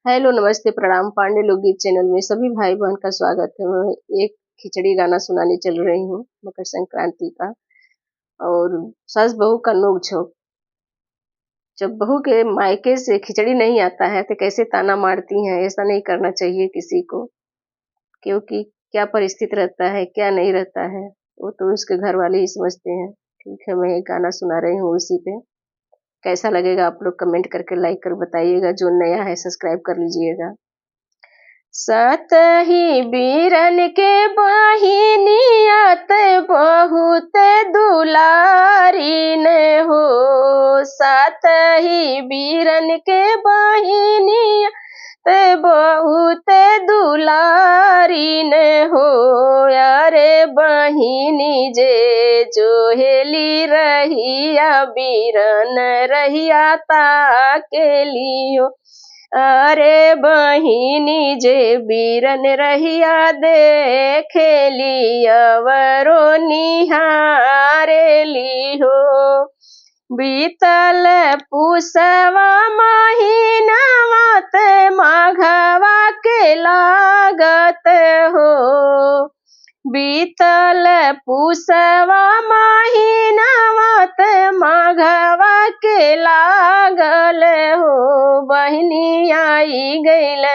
Hello, नमस्ते, प्रणाम। पांडे लोकगीत चैनल में सभी भाई बहन का स्वागत है। मैं एक खिचड़ी गाना सुनाने चल रही हूँ मकर संक्रांति का। और सास बहू का नोक झोंक। जब बहू के मायके से खिचड़ी नहीं आता है तो कैसे ताना मारती हैं। ऐसा नहीं करना चाहिए किसी को, क्योंकि क्या परिस्थिति रहता है क्या नहीं रहता है वो तो उसके घर वाले ही समझते हैं। ठीक है, मैं एक गाना सुना रही हूँ उसी पे। कैसा लगेगा आप लोग कमेंट करके लाइक कर बताइएगा। जो नया है सब्सक्राइब कर लीजिएगा। सातही बीरन के बहिनियत बहुत दुलारीन हो। सातही बीरन के बहिनियत बहुत दुलारीन हो। अरे बहिनी जे जोहेली रहिया बीरन रहिया ताकेलियो। अरे बहिनी जे बीरन रहिया देखेली अवरो निहारेली हो। बीतल पुसवा महीनावा ते माघवा के लागत हो। बीतल पुसवा महीनावा ते माघवा के लागल हो। बहिनी आई गईल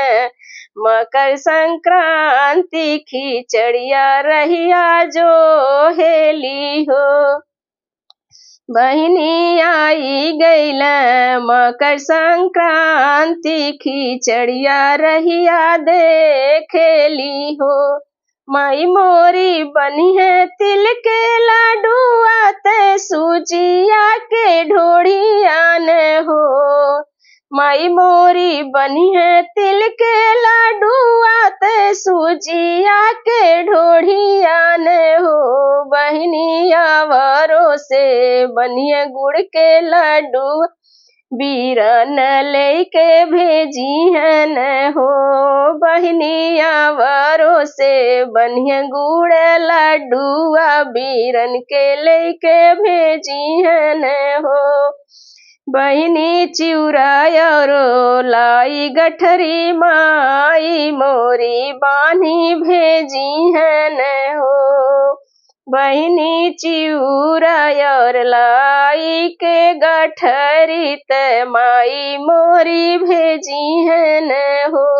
मकर संक्रांति खिचड़िया रहिया जो हेली हो। बहिनी आई गईल मकर संक्रांति खिचड़िया रहिया देखेली हो। माई मोरी बनी है तिल के लाडुआ ते सूजिया के ढोड़ियान हो। माई मोरी बनी है तिल के लाडुआ ते सूजिया के ढोड़ियान हो। बहिनी आवरो से बनिए गुड़ के लड्डू बीरन लेके भेजी है न हो। बहिनी आवरो से बनिए गुड़ लड्डुआ बीरन के लेके भेजी है न हो। बहिनी चिउरायरो लाई गठरी माई मोरी बानी भेजी है न हो। बहिनी चिउरायर लाई के गठरी त माई मोरी भेजी है न हो।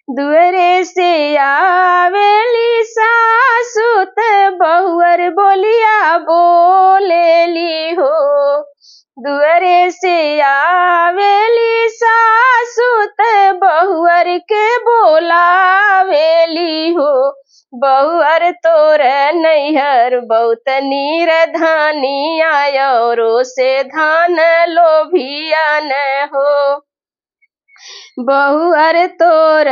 दुअरे से आवेली सासु त बहुअर बोलिया बोलेली हो। दुअरे से आवेली सासु त बहुअर के बोलावेली हो। बहुअर तोर नैहर बहुत नीर धानी आयोरो से धान लोभिया न हो। बहुअर तोर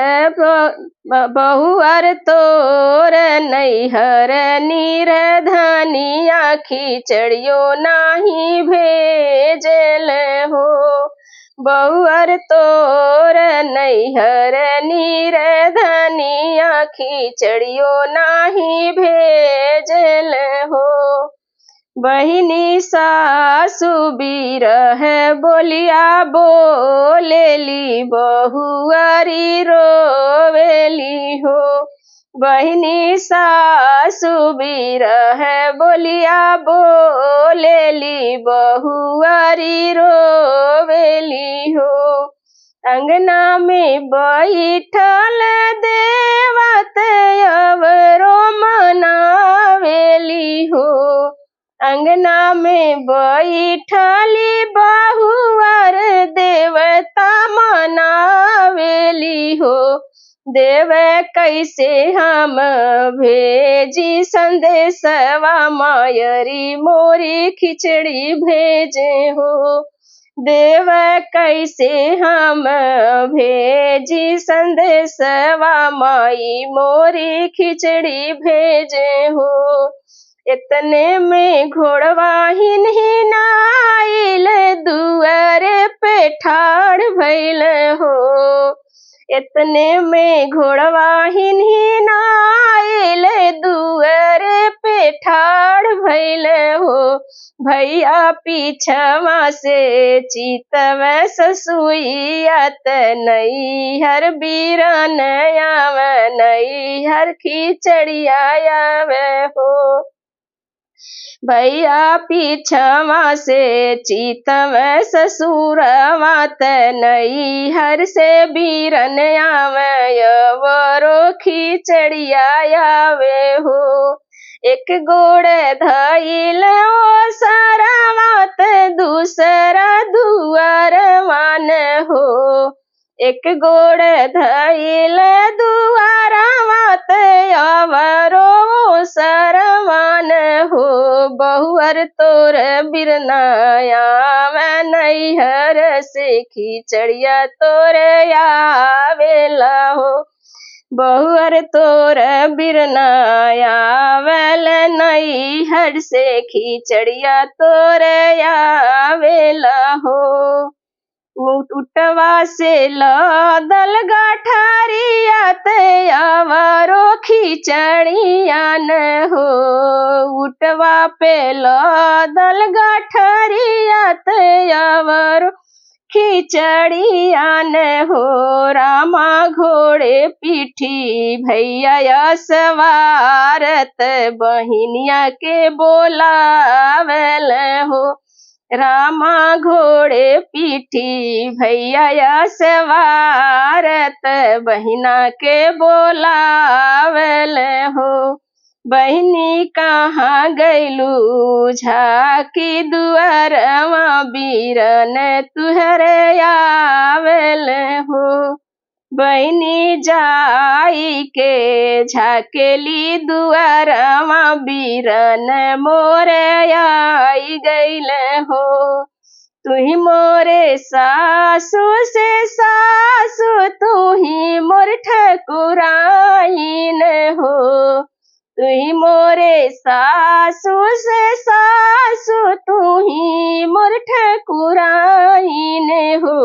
नैहर नीर धनिया खिचड़ियो नाही भेजल हो। बहुअर तोर नैहर नीर धनिया खिचड़ियो नाही भेजल हो। बहिनी सासु बिरह बोलिया बोलेली बहुअरी रोवेली हो। बहिनी सासु बिरह बोलिया बोलेली बहुअरी रोवेली हो। अंगना में बैठल देवत अवरो मनावेली हो। अंगना में बैठली बहुअर देवता मनावेली हो। देव कैसे हम भेजी संदेशवा मायरी मोरी खिचड़ी भेजे हो। देव कैसे हम भेजी संदेशवा माई मोरी खिचड़ी भेजे हो। इतने में घोड़वा हिन आइल दुअरे पे ठाड़ भइल हो। इतने में घोड़वा हिन आइल दुअरे पे के ठाड़ भइल हो। भैया पीछवा से चितव ससुइया त नैहर बीरन आवे, नैहर खिचड़िया आवे हो। भैया पीछवा से चितव ससुरवा त नैहर से बीरन आवे, अवरो खिचड़िया आवे हो। एक गोड़ धइल ओ सरवा त दूसरा दुआर मान हो। एक गोड़ धइल दुआरवा त अवरो सरमान हो। बहुअर तोर बिरना आवे, नैहर से खिचड़िया तोर आवेला हो। बहुअर तोर बिरना आवेल, नैहर से खिचड़िया तोर आवेला हो। उटवा से लदल गठरिया त अवरो खिचड़िया न हो। उटवा पे लदल गठरिया त अवरो खिचड़िया न हो। रामा घोड़े पीठी भैया सवारत बहिनिया के बोलावल हो। रामा घोड़े पीठी भैया सवारत बहिना के बोलावल हो। बहिनी कहाँ गइलू झाकी दुआरवा बीरन तुहर आवेल हो। बहिनी जाई के झाकेली दुआरवा बीरन मोर आई गइल हो। तुही मोरे सासु से सासु, तुही मोर ठकुराइन हो। तुही मोरे सासु से सासु, तुही मोर ठकुराइन हो।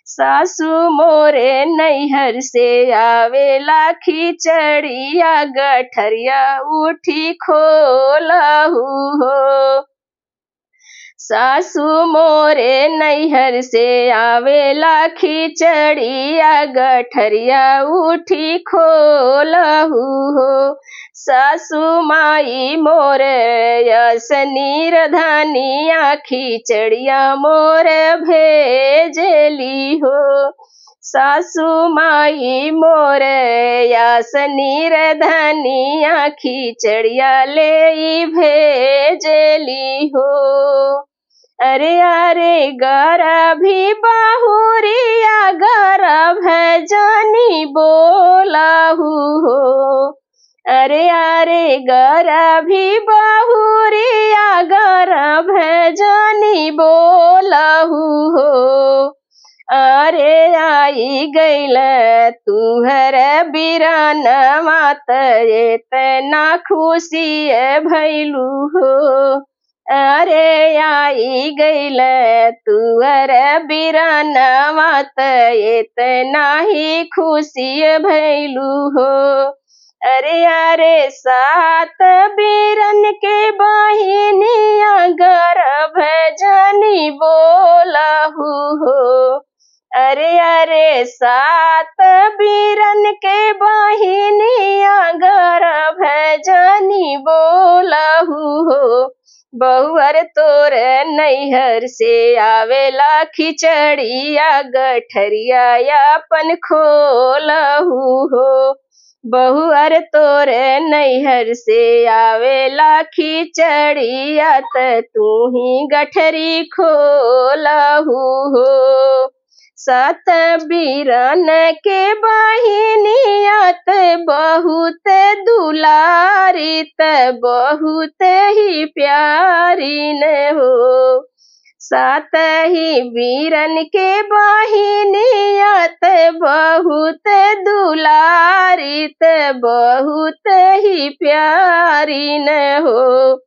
सासु मोरे नैहर से आवेला खिचड़िया गठरिया उठी खोलहु हो। सासु मोरे नैहर से आवेला खिचड़िया गठरिया उठी खोलहु हो। सासु माई मोरे असनीर धनिया खिचड़िया मोर भेजली हो। सासु माई मोर यासनीर धनिया खिचड़िया ले भेजली हो। अरे अरे गरभी बहुरिया गरभ जानी बोलाहु हो। अरे अरे गरभी बहुरिया गरभ जानी बोलाहु हो। अरे आई गइल तुहर बिरनवा त एतना खुशी भइलू हो। अरे आई गइल तुहर बिरनवा त एतना ही खुशी भइलू हो। अरे अरे सात बीरन के बहिनिया गर्भ जानी बोलाहु हो। अरे अरे सात बीरन के बहिनिया गर्भ जानी बोलाहु हो। बहुअर तोर नैहर से आवेला खिचड़िया गठरिया अपन खोलहु हो। बहुअर तोर नैहर से आवेला खिचड़िया त तू ही गठरी खोलहु हो। सात बीरन के बहिनिया त बहुत दुलारी त बहुत ही प्यारी न हो। सात ही बीरन के बहिनिया त बहुत दुलारी त बहुत ही प्यारी न हो।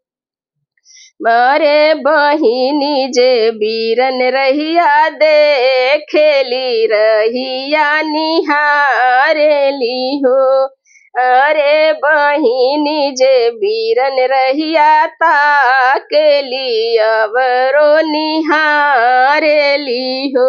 मारे बहिनी जे बीरन रहिया देखेली रहिया निहारेली हो। अरे बहिनी जे बीरन रहिया ताकेली अवरो निहारेली हो।